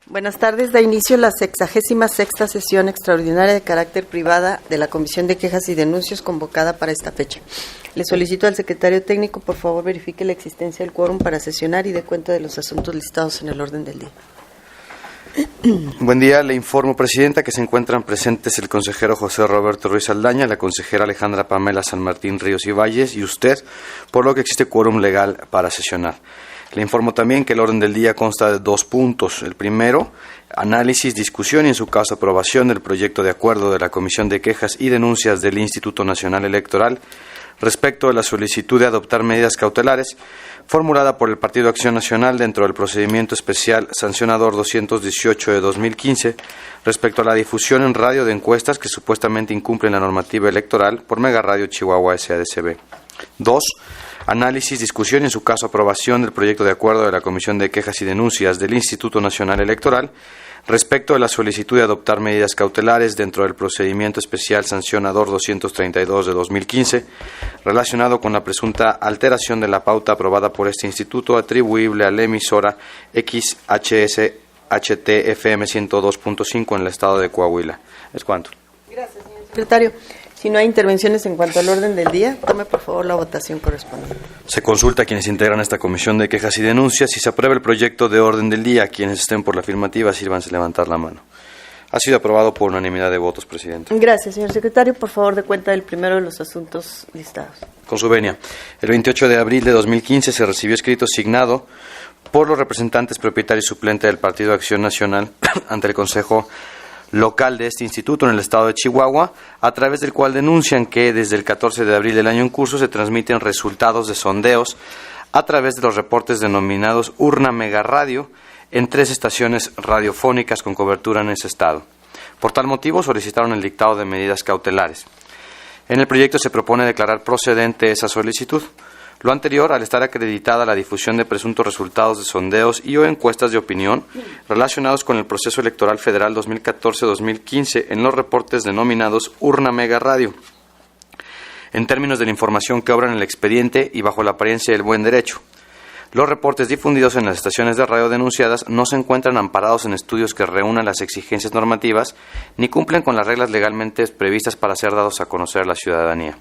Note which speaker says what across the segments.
Speaker 1: Buenas tardes. Da inicio la 66ª sesión extraordinaria de carácter privada de la Comisión de Quejas y Denuncias convocada para esta fecha. Le solicito al secretario técnico, por favor, verifique la existencia del quórum para sesionar y dé cuenta de los asuntos listados en el orden del día.
Speaker 2: Buen día, le informo, Presidenta, que se encuentran presentes el consejero José Roberto Ruiz Aldaña, la consejera Alejandra Pamela San Martín Ríos y Valles y usted, por lo que existe quórum legal para sesionar. Le informo también que el orden del día consta de 2 puntos. El primero, análisis, discusión y en su caso aprobación del proyecto de acuerdo de la Comisión de Quejas y Denuncias del Instituto Nacional Electoral respecto a la solicitud de adoptar medidas cautelares formulada por el Partido Acción Nacional dentro del procedimiento especial sancionador 218 de 2015 respecto a la difusión en radio de encuestas que supuestamente incumplen la normativa electoral por Mega Radio Chihuahua SADCB. 2. Análisis, discusión y en su caso aprobación del proyecto de acuerdo de la Comisión de Quejas y Denuncias del Instituto Nacional Electoral respecto a la solicitud de adoptar medidas cautelares dentro del procedimiento especial sancionador 232 de 2015 relacionado con la presunta alteración de la pauta aprobada por este instituto atribuible a la emisora XHS HTFM 102.5 en el estado de Coahuila. ¿Es cuánto?
Speaker 1: Gracias, señor secretario. Si no hay intervenciones en cuanto al orden del día, tome por favor la votación correspondiente.
Speaker 2: Se consulta a quienes integran esta Comisión de Quejas y Denuncias. Si se aprueba el proyecto de orden del día, quienes estén por la afirmativa, sírvanse levantar la mano. Ha sido aprobado por unanimidad de votos, Presidente.
Speaker 1: Gracias, señor secretario. Por favor, dé cuenta del primero de los asuntos listados.
Speaker 2: Con su venia. El 28 de abril de 2015 se recibió escrito signado por los representantes propietario y suplente del Partido Acción Nacional ante el Consejo Local de este instituto en el estado de Chihuahua, a través del cual denuncian que desde el 14 de abril del año en curso se transmiten resultados de sondeos a través de los reportes denominados Urna Mega Radio en 3 estaciones radiofónicas con cobertura en ese estado. Por tal motivo solicitaron el dictado de medidas cautelares. En el proyecto se propone declarar procedente esa solicitud. Lo anterior, al estar acreditada la difusión de presuntos resultados de sondeos y o encuestas de opinión relacionados con el proceso electoral federal 2014-2015 en los reportes denominados Urna Mega Radio. En términos de la información que obra en el expediente y bajo la apariencia del buen derecho, los reportes difundidos en las estaciones de radio denunciadas no se encuentran amparados en estudios que reúnan las exigencias normativas ni cumplen con las reglas legalmente previstas para ser dados a conocer a la ciudadanía.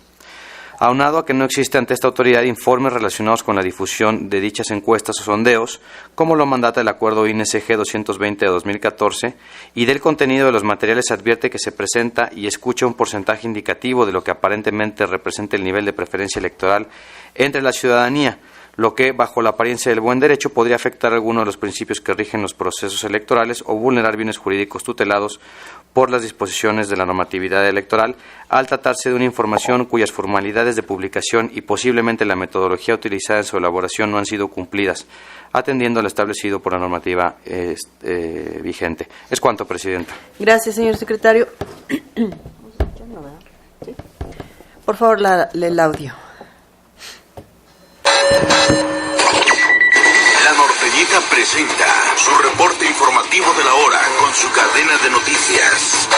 Speaker 2: Aunado a que no existe ante esta autoridad informes relacionados con la difusión de dichas encuestas o sondeos, como lo mandata el Acuerdo INCG 220 de 2014, y del contenido de los materiales se advierte que se presenta y escucha un porcentaje indicativo de lo que aparentemente representa el nivel de preferencia electoral entre la ciudadanía, lo que, bajo la apariencia del buen derecho, podría afectar alguno de los principios que rigen los procesos electorales o vulnerar bienes jurídicos tutelados por las disposiciones de la normatividad electoral, al tratarse de una información cuyas formalidades de publicación y posiblemente la metodología utilizada en su elaboración no han sido cumplidas, atendiendo al establecido por la normativa vigente. Es cuanto, Presidenta.
Speaker 1: Gracias, señor secretario. Por favor, el audio.
Speaker 3: La Norteñita presenta su reporte informativo de la hora con su cadena de noticias.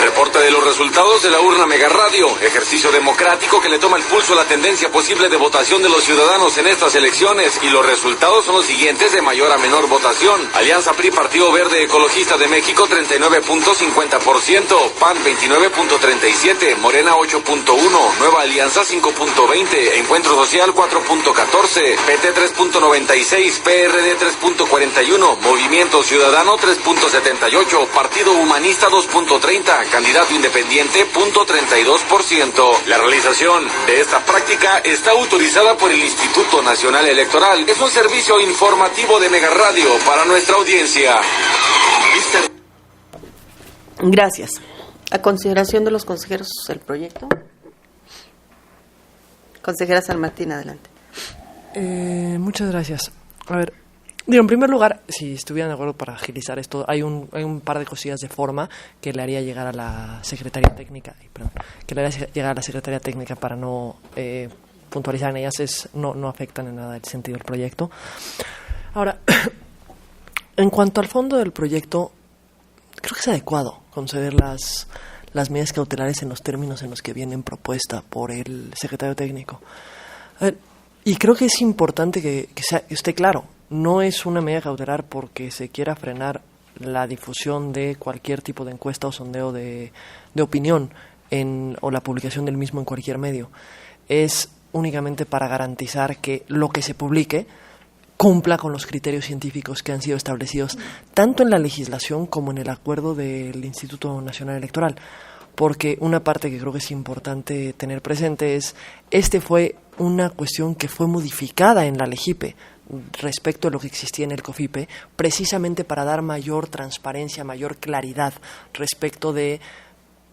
Speaker 4: Reporte de los resultados de la Urna Mega Radio, ejercicio democrático que le toma el pulso a la tendencia posible de votación de los ciudadanos en estas elecciones, y los resultados son los siguientes de mayor a menor votación. Alianza PRI Partido Verde Ecologista de México 39.50%, PAN 29.37%, Morena 8.1%, Nueva Alianza 5.20%, Encuentro Social 4.14%, PT 3.96%, PRD 3.41%, Movimiento Ciudadano 3.78%, Partido Humanista 2.30%, candidato independiente 0.32%. La realización de esta práctica está autorizada por el Instituto Nacional Electoral. Es un servicio informativo de Mega Radio para nuestra audiencia.
Speaker 1: Gracias. A consideración de los consejeros el proyecto. Consejera San Martín, adelante.
Speaker 5: Muchas gracias. A ver, en primer lugar, si estuvieran de acuerdo para agilizar esto, hay un par de cosillas de forma que le haría llegar a la Secretaría Técnica, para no puntualizar en ellas, no afectan en nada el sentido del proyecto. Ahora, en cuanto al fondo del proyecto, creo que es adecuado conceder las medidas cautelares en los términos en los que vienen propuesta por el secretario técnico. A ver, y creo que es importante que esté claro. No es una medida cautelar porque se quiera frenar la difusión de cualquier tipo de encuesta o sondeo de opinión o la publicación del mismo en cualquier medio es únicamente para garantizar que lo que se publique cumpla con los criterios científicos que han sido establecidos tanto en la legislación como en el acuerdo del Instituto Nacional Electoral. Porque una parte que creo que es importante tener presente es, fue una cuestión que fue modificada en la LEGIPE respecto a lo que existía en el COFIPE, precisamente para dar mayor transparencia, mayor claridad respecto de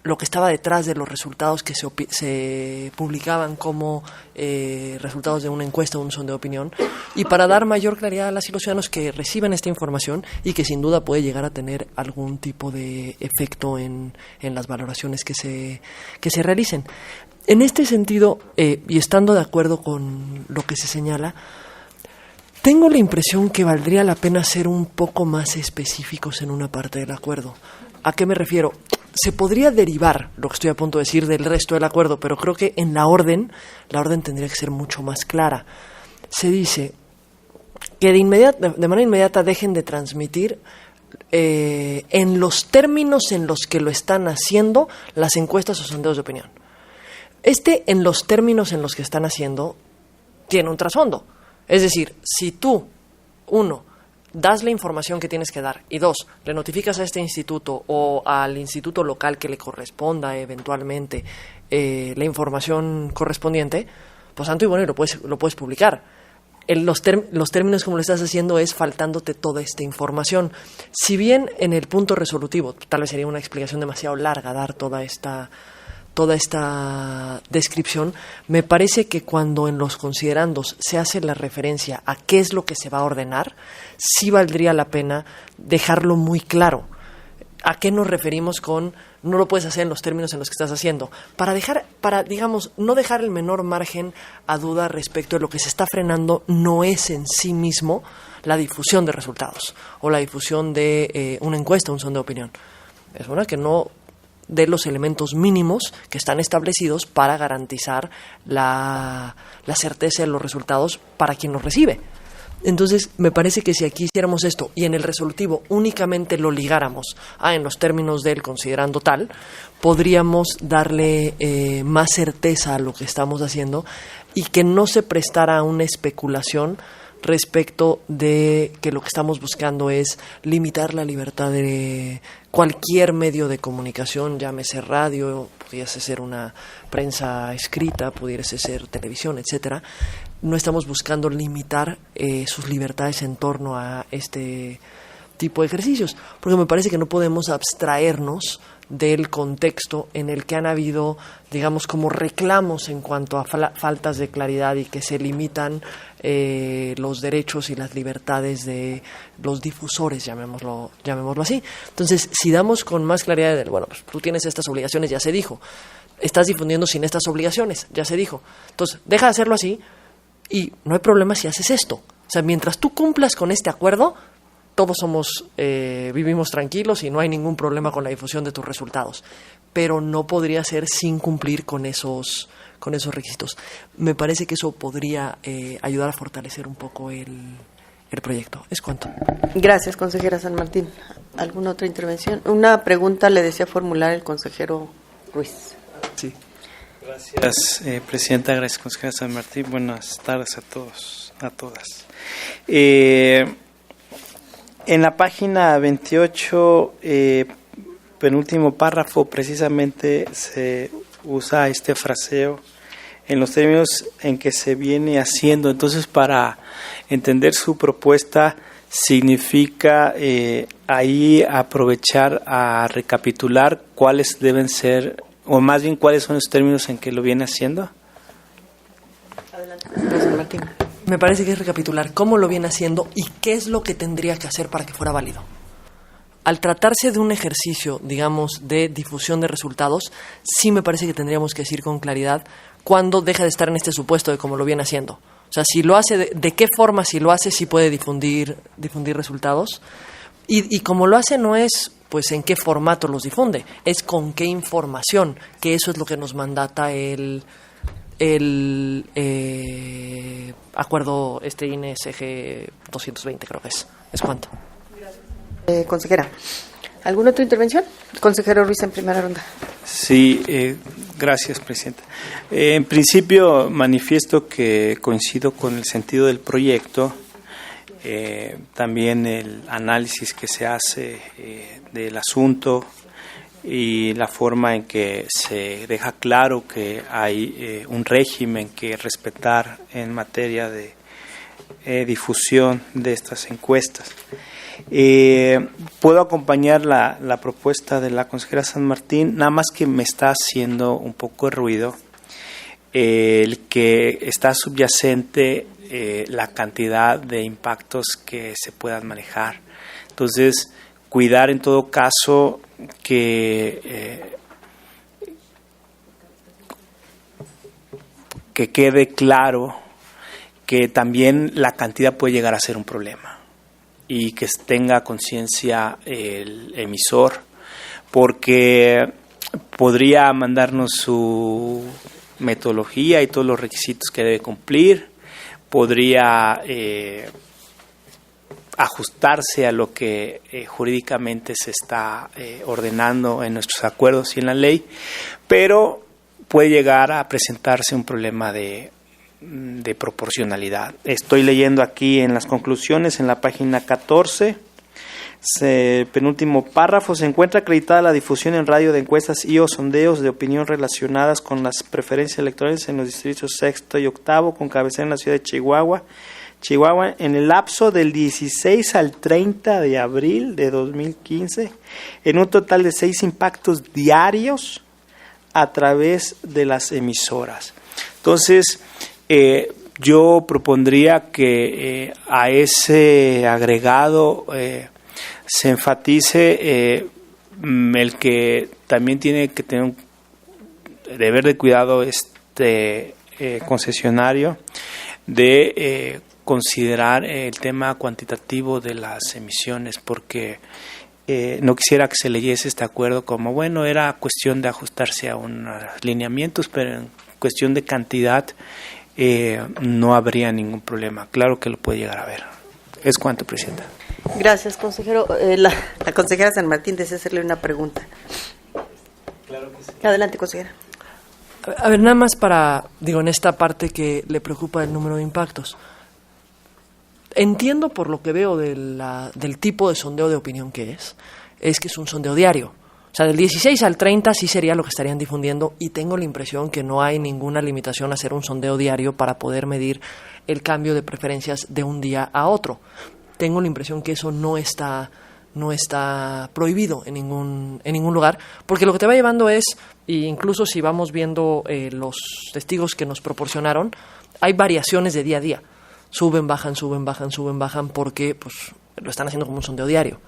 Speaker 5: lo que estaba detrás de los resultados que se publicaban como resultados de una encuesta o un sondeo de opinión, y para dar mayor claridad a las y los ciudadanos que reciben esta información y que sin duda puede llegar a tener algún tipo de efecto en las valoraciones que se realicen. En este sentido, y estando de acuerdo con lo que se señala, tengo la impresión que valdría la pena ser un poco más específicos en una parte del acuerdo. ¿A qué me refiero? Se podría derivar lo que estoy a punto de decir del resto del acuerdo, pero creo que en la orden tendría que ser mucho más clara. Se dice que de manera inmediata dejen de transmitir en los términos en los que lo están haciendo las encuestas o sondeos de opinión. En los términos en los que están haciendo, tiene un trasfondo. Es decir, si tú, das la información que tienes que dar, y 2, le notificas a este instituto o al instituto local que le corresponda eventualmente la información correspondiente, pues santo y bueno, y lo puedes publicar. Los términos como lo estás haciendo es faltándote toda esta información. Si bien en el punto resolutivo, tal vez sería una explicación demasiado larga dar toda esta descripción, me parece que cuando en los considerandos se hace la referencia a qué es lo que se va a ordenar, sí valdría la pena dejarlo muy claro. ¿A qué nos referimos con no lo puedes hacer en los términos en los que estás haciendo? Para no dejar el menor margen a duda respecto de lo que se está frenando no es en sí mismo la difusión de resultados o la difusión de una encuesta, un sondeo de opinión. Es una que no de los elementos mínimos que están establecidos para garantizar la certeza de los resultados para quien los recibe. Entonces, me parece que si aquí hiciéramos esto y en el resolutivo únicamente lo ligáramos en los términos del considerando tal, podríamos darle más certeza a lo que estamos haciendo y que no se prestara a una especulación respecto de que lo que estamos buscando es limitar la libertad de cualquier medio de comunicación, llámese radio, pudiese ser una prensa escrita, pudiese ser televisión, etcétera. No estamos buscando limitar sus libertades en torno a este tipo de ejercicios, porque me parece que no podemos abstraernos del contexto en el que han habido, digamos, como reclamos en cuanto a faltas de claridad y que se limitan los derechos y las libertades de los difusores, llamémoslo así. Entonces, si damos con más claridad, pues tú tienes estas obligaciones, ya se dijo, estás difundiendo sin estas obligaciones, ya se dijo. Entonces, deja de hacerlo así y no hay problema si haces esto. O sea, mientras tú cumplas con este acuerdo, todos vivimos tranquilos y no hay ningún problema con la difusión de tus resultados. Pero no podría ser sin cumplir con esos requisitos. Me parece que eso podría ayudar a fortalecer un poco el proyecto. ¿Es cuanto?
Speaker 1: Gracias, consejera San Martín. ¿Alguna otra intervención? Una pregunta le desea formular el consejero Ruiz.
Speaker 6: Sí. Gracias, presidenta. Gracias, consejera San Martín. Buenas tardes a todos, a todas. En la página 28, penúltimo párrafo, precisamente se usa este fraseo en los términos en que se viene haciendo. Entonces, para entender su propuesta, significa ahí aprovechar a recapitular cuáles deben ser, o más bien cuáles son los términos en que lo viene haciendo.
Speaker 1: Adelante, profesor Martín.
Speaker 5: Me parece que es recapitular cómo lo viene haciendo y qué es lo que tendría que hacer para que fuera válido. Al tratarse de un ejercicio, digamos, de difusión de resultados, sí me parece que tendríamos que decir con claridad cuándo deja de estar en este supuesto de cómo lo viene haciendo. O sea, si lo hace, de qué forma, si lo hace, sí puede difundir resultados. Y como lo hace no es, pues, en qué formato los difunde, es con qué información, que eso es lo que nos mandata el acuerdo INE-CG 220, creo que es cuánto.
Speaker 1: Consejera, ¿alguna otra intervención? Consejero Ruiz, en primera ronda.
Speaker 6: Sí, gracias, Presidenta. En principio, manifiesto que coincido con el sentido del proyecto, también el análisis que se hace del asunto y la forma en que se deja claro que hay un régimen que respetar en materia de difusión de estas encuestas. Puedo acompañar la propuesta de la consejera San Martín, nada más que me está haciendo un poco de ruido el que está subyacente la cantidad de impactos que se puedan manejar. Entonces, cuidar en todo caso que quede claro que también la cantidad puede llegar a ser un problema y que tenga conciencia el emisor, porque podría mandarnos su metodología y todos los requisitos que debe cumplir, podría ajustarse a lo que jurídicamente se está ordenando en nuestros acuerdos y en la ley, pero puede llegar a presentarse un problema de proporcionalidad. Estoy leyendo aquí en las conclusiones, en la página 14, penúltimo párrafo: se encuentra acreditada la difusión en radio de encuestas y o sondeos de opinión relacionadas con las preferencias electorales en los distritos 6 y 8, con cabecera en la ciudad de Chihuahua, en el lapso del 16 al 30 de abril de 2015, en un total de 6 impactos diarios a través de las emisoras. Entonces, yo propondría que a ese agregado se enfatice el que también tiene que tener un deber de cuidado concesionario de considerar el tema cuantitativo de las emisiones, porque no quisiera que se leyese este acuerdo como, bueno, era cuestión de ajustarse a unos lineamientos, pero en cuestión de cantidad no habría ningún problema. Claro que lo puede llegar a haber. Es cuanto, Presidenta.
Speaker 1: Gracias, consejero. La consejera San Martín desea hacerle una pregunta.
Speaker 6: Claro que sí.
Speaker 1: Adelante, consejera.
Speaker 5: A ver, nada más en esta parte que le preocupa el número de impactos. Entiendo por lo que veo del tipo de sondeo de opinión que es un sondeo diario. O sea, del 16 al 30 sí sería lo que estarían difundiendo, y tengo la impresión que no hay ninguna limitación a hacer un sondeo diario para poder medir el cambio de preferencias de un día a otro. Tengo la impresión que eso no está prohibido en ningún lugar, porque lo que te va llevando es, y incluso si vamos viendo los testigos que nos proporcionaron, hay variaciones de día a día. Suben, bajan, porque pues lo están haciendo como un sondeo diario.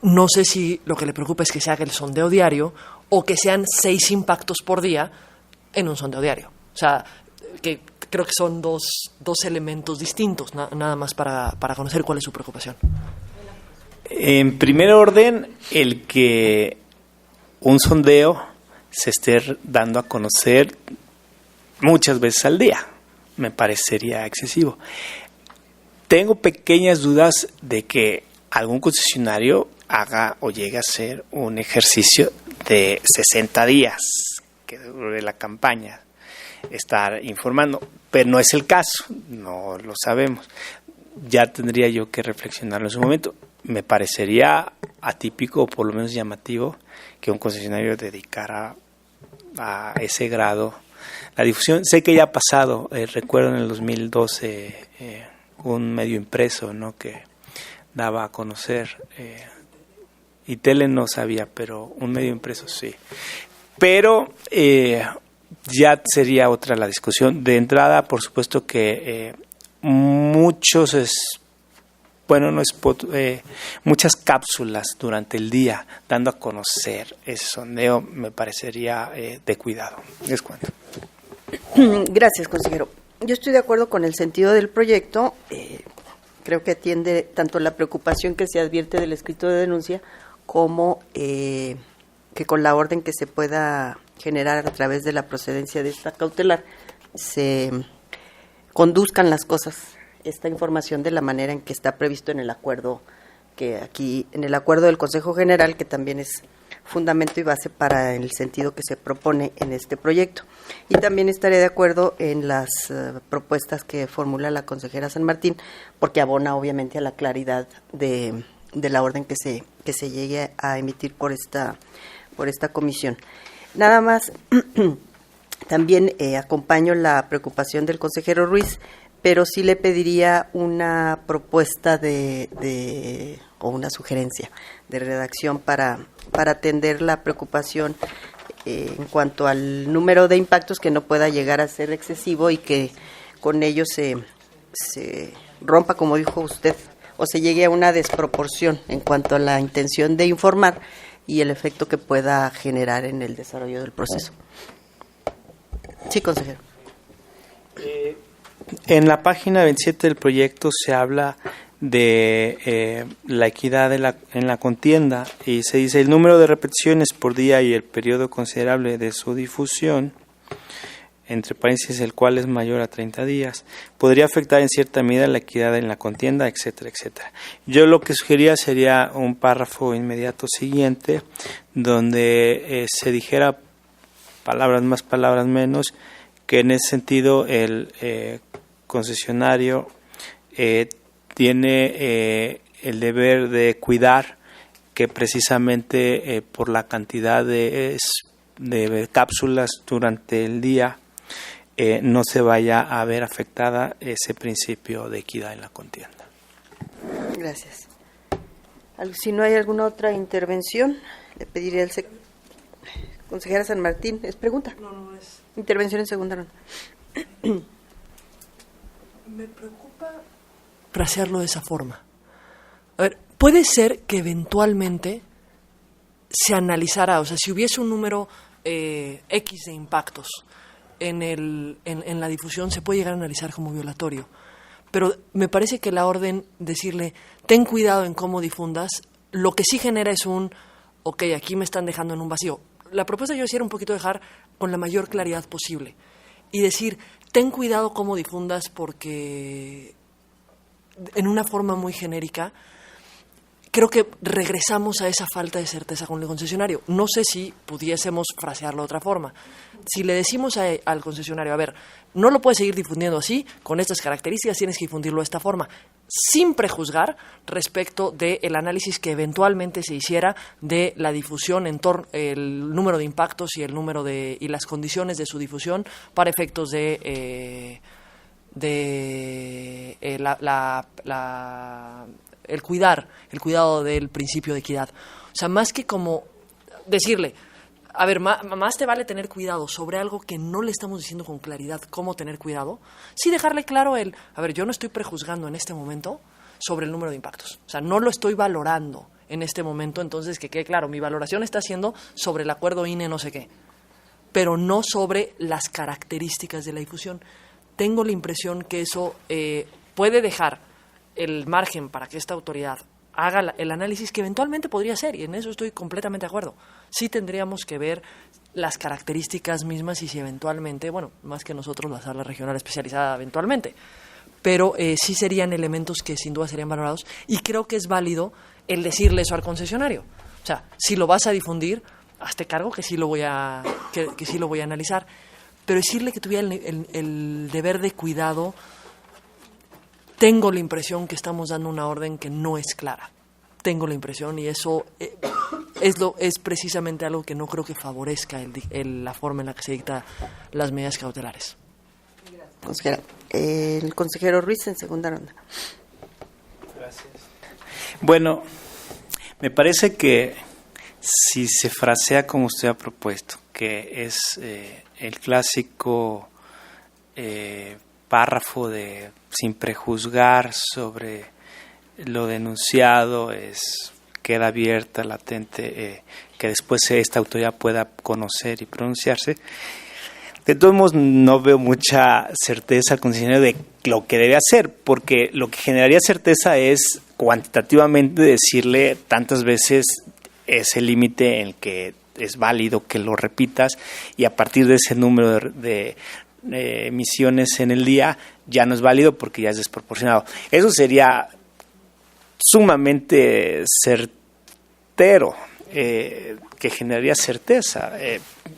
Speaker 5: No sé si lo que le preocupa es que se haga el sondeo diario o que sean 6 impactos por día en un sondeo diario. O sea, que creo que son dos elementos distintos, nada más para conocer cuál es su preocupación.
Speaker 6: En primer orden, el que un sondeo se esté dando a conocer muchas veces al día me parecería excesivo. Tengo pequeñas dudas de que algún concesionario haga o llegue a hacer un ejercicio de 60 días que dure la campaña, estar informando, pero no es el caso, no lo sabemos. Ya tendría yo que reflexionarlo en su momento. Me parecería atípico, o por lo menos llamativo, que un concesionario dedicara a ese grado la difusión. Sé que ya ha pasado, recuerdo en el 2012 un medio impreso, ¿no?, que daba a conocer, y tele no sabía, pero un medio impreso sí. Pero ya sería otra la discusión. De entrada, por supuesto que muchas muchas cápsulas durante el día dando a conocer ese sondeo me parecería de cuidado. Es cuanto.
Speaker 1: Gracias, consejero. Yo estoy de acuerdo con el sentido del proyecto. Creo que atiende tanto la preocupación que se advierte del escrito de denuncia como que con la orden que se pueda generar a través de la procedencia de esta cautelar se conduzcan las cosas, esta información, de la manera en que está previsto en el acuerdo que aquí en el acuerdo del Consejo General, que también es fundamento y base para el sentido que se propone en este proyecto. Y también estaré de acuerdo en las propuestas que formula la consejera San Martín, porque abona obviamente a la claridad de la orden que se llegue a emitir por esta comisión. Nada más, también acompaño la preocupación del consejero Ruiz, pero sí le pediría una propuesta o una sugerencia de redacción para atender la preocupación en cuanto al número de impactos, que no pueda llegar a ser excesivo y que con ello se rompa, como dijo usted, o se llegue a una desproporción en cuanto a la intención de informar y el efecto que pueda generar en el desarrollo del proceso. Sí, consejero.
Speaker 6: En la página 27 del proyecto se habla de la equidad en la contienda y se dice el número de repeticiones por día y el periodo considerable de su difusión, entre paréntesis el cual es mayor a 30 días, podría afectar en cierta medida la equidad en la contienda, etcétera, etcétera. Yo lo que sugería sería un párrafo inmediato siguiente donde se dijera palabras más, palabras menos, que en ese sentido el concesionario tiene el deber de cuidar que precisamente por la cantidad de cápsulas durante el día no se vaya a ver afectada ese principio de equidad en la contienda.
Speaker 1: Gracias. Si no hay alguna otra intervención, le pediría al consejera San Martín. ¿Es pregunta?
Speaker 5: No es.
Speaker 1: Intervención en segunda ronda.
Speaker 5: Me preocupa frasearlo de esa forma. A ver, puede ser que eventualmente se analizara, o sea, si hubiese un número X de impactos en la difusión, se puede llegar a analizar como violatorio. Pero me parece que la orden, decirle, ten cuidado en cómo difundas, lo que sí genera es ok, aquí me están dejando en un vacío. La propuesta yo era un poquito dejar con la mayor claridad posible y decir, ten cuidado cómo difundas, porque en una forma muy genérica creo que regresamos a esa falta de certeza con el concesionario. No sé si pudiésemos frasearlo de otra forma. Si le decimos al concesionario, a ver, no lo puedes seguir difundiendo así, con estas características, tienes que difundirlo de esta forma, sin prejuzgar respecto del análisis que eventualmente se hiciera de la difusión en torno el número de impactos y el número y las condiciones de su difusión para efectos de el cuidado del principio de equidad. O sea, más que como decirle, a ver, más te vale tener cuidado sobre algo que no le estamos diciendo con claridad cómo tener cuidado, sí dejarle claro a ver, yo no estoy prejuzgando en este momento sobre el número de impactos. O sea, no lo estoy valorando en este momento, entonces que quede claro, mi valoración está siendo sobre el acuerdo INE no sé qué, pero no sobre las características de la difusión. Tengo la impresión que eso puede dejar el margen para que esta autoridad haga el análisis que eventualmente podría ser, y en eso estoy completamente de acuerdo. Sí tendríamos que ver las características mismas y si eventualmente, bueno, más que nosotros, la sala regional especializada eventualmente, pero sí serían elementos que sin duda serían valorados, y creo que es válido el decirle eso al concesionario. O sea, si lo vas a difundir, hazte cargo que sí lo voy a analizar, pero decirle que tuviera el deber de cuidado. Tengo la impresión que estamos dando una orden que no es clara. Tengo la impresión, y eso es precisamente algo que no creo que favorezca la forma en la que se dictan las medidas cautelares.
Speaker 1: Consejera, el consejero Ruiz en segunda ronda.
Speaker 6: Gracias. Bueno, me parece que si se frasea como usted ha propuesto, que es el clásico párrafo de sin prejuzgar sobre lo denunciado, queda abierta, latente, que después esta autoridad pueda conocer y pronunciarse. De todos modos, no veo mucha certeza al concesionario de lo que debe hacer, porque lo que generaría certeza es cuantitativamente decirle tantas veces ese límite en el que es válido que lo repitas, y a partir de ese número de emisiones en el día ya no es válido porque ya es desproporcionado. Eso sería sumamente certero, que generaría certeza.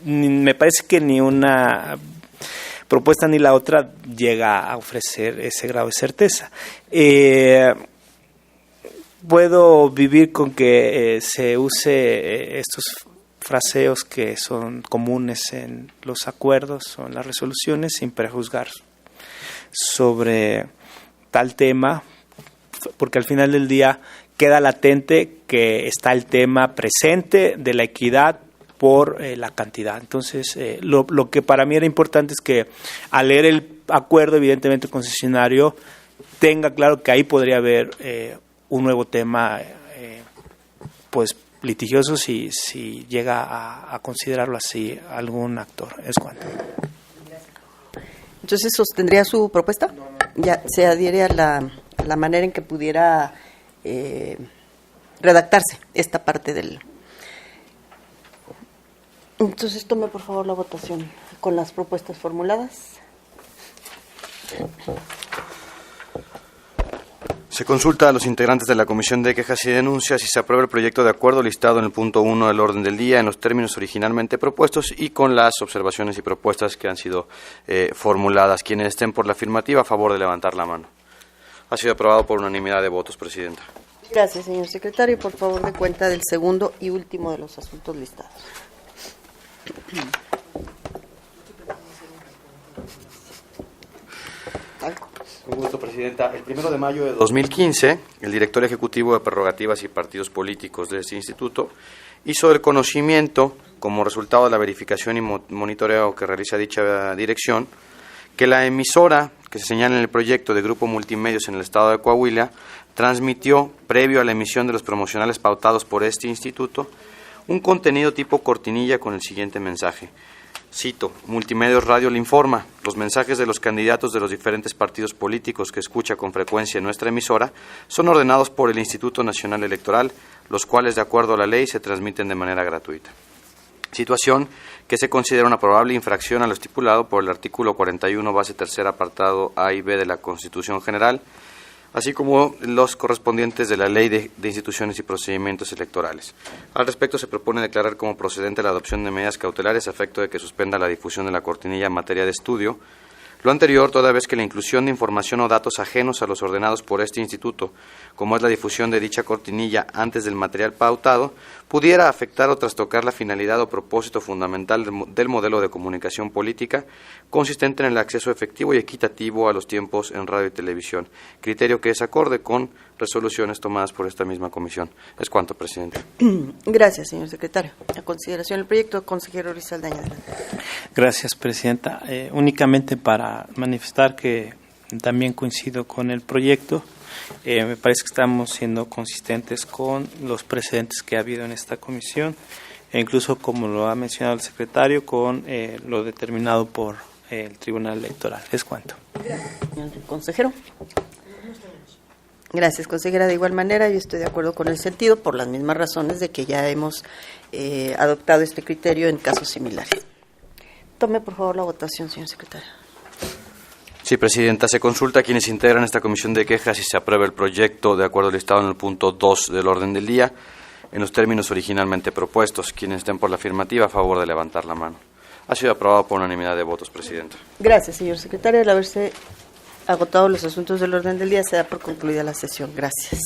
Speaker 6: Me parece que ni una propuesta ni la otra llega a ofrecer ese grado de certeza. Puedo vivir con que se use estos fraseos que son comunes en los acuerdos o en las resoluciones sin prejuzgar sobre tal tema, porque al final del día queda latente que está el tema presente de la equidad por la cantidad. Entonces, lo que para mí era importante es que al leer el acuerdo, evidentemente el concesionario tenga claro que ahí podría haber un nuevo tema pues litigioso si llega a considerarlo así algún actor. Es cuanto.
Speaker 1: Entonces, ¿sostendría su propuesta? Ya se adhiere a la manera en que pudiera redactarse esta parte del... Entonces, tome por favor la votación con las propuestas formuladas.
Speaker 2: Se consulta a los integrantes de la Comisión de Quejas y Denuncias si se aprueba el proyecto de acuerdo listado en el punto 1 del orden del día en los términos originalmente propuestos y con las observaciones y propuestas que han sido formuladas. Quienes estén por la afirmativa, a favor de levantar la mano. Ha sido aprobado por unanimidad de votos, Presidenta.
Speaker 1: Gracias, señor secretario. Por favor, dé cuenta del segundo y último de los asuntos listados.
Speaker 2: Con gusto, Presidenta. El 1 de mayo de 2015, el director ejecutivo de Prerrogativas y Partidos Políticos de este instituto hizo el conocimiento, como resultado de la verificación y monitoreo que realiza dicha dirección, que la emisora que se señala en el proyecto de Grupo Multimedios en el estado de Coahuila transmitió, previo a la emisión de los promocionales pautados por este instituto, un contenido tipo cortinilla con el siguiente mensaje. Cito: Multimedios Radio le informa, los mensajes de los candidatos de los diferentes partidos políticos que escucha con frecuencia en nuestra emisora son ordenados por el Instituto Nacional Electoral, los cuales de acuerdo a la ley se transmiten de manera gratuita. Situación que se considera una probable infracción a lo estipulado por el artículo 41, base tercera, apartado A y B de la Constitución General, así como los correspondientes de la Ley de Instituciones y Procedimientos Electorales. Al respecto, se propone declarar como procedente la adopción de medidas cautelares a efecto de que suspenda la difusión de la cortinilla en materia de estudio. Lo anterior, toda vez que la inclusión de información o datos ajenos a los ordenados por este instituto, como es la difusión de dicha cortinilla antes del material pautado, pudiera afectar o trastocar la finalidad o propósito fundamental del modelo de comunicación política, consistente en el acceso efectivo y equitativo a los tiempos en radio y televisión, criterio que es acorde con resoluciones tomadas por esta misma comisión. Es cuanto, Presidente.
Speaker 1: Gracias, señor secretario. A consideración del proyecto, consejero Rizaldaña.
Speaker 6: Gracias, Presidenta. Únicamente para manifestar que también coincido con el proyecto. Me parece que estamos siendo consistentes con los precedentes que ha habido en esta comisión e incluso, como lo ha mencionado el secretario, con lo determinado por el Tribunal Electoral. Es cuanto.
Speaker 1: Señor consejero. Gracias, consejera. De igual manera, yo estoy de acuerdo con el sentido por las mismas razones de que ya hemos adoptado este criterio en casos similares. Tome, por favor, la votación, señor secretario.
Speaker 2: Sí, Presidenta. Se consulta a quienes integran esta comisión de quejas si se aprueba el proyecto de acuerdo listado en el punto 2 del orden del día en los términos originalmente propuestos. Quienes estén por la afirmativa, a favor de levantar la mano. Ha sido aprobado por unanimidad de votos, Presidenta.
Speaker 1: Gracias, señor secretario. Al haberse agotado los asuntos del orden del día, se da por concluida la sesión. Gracias.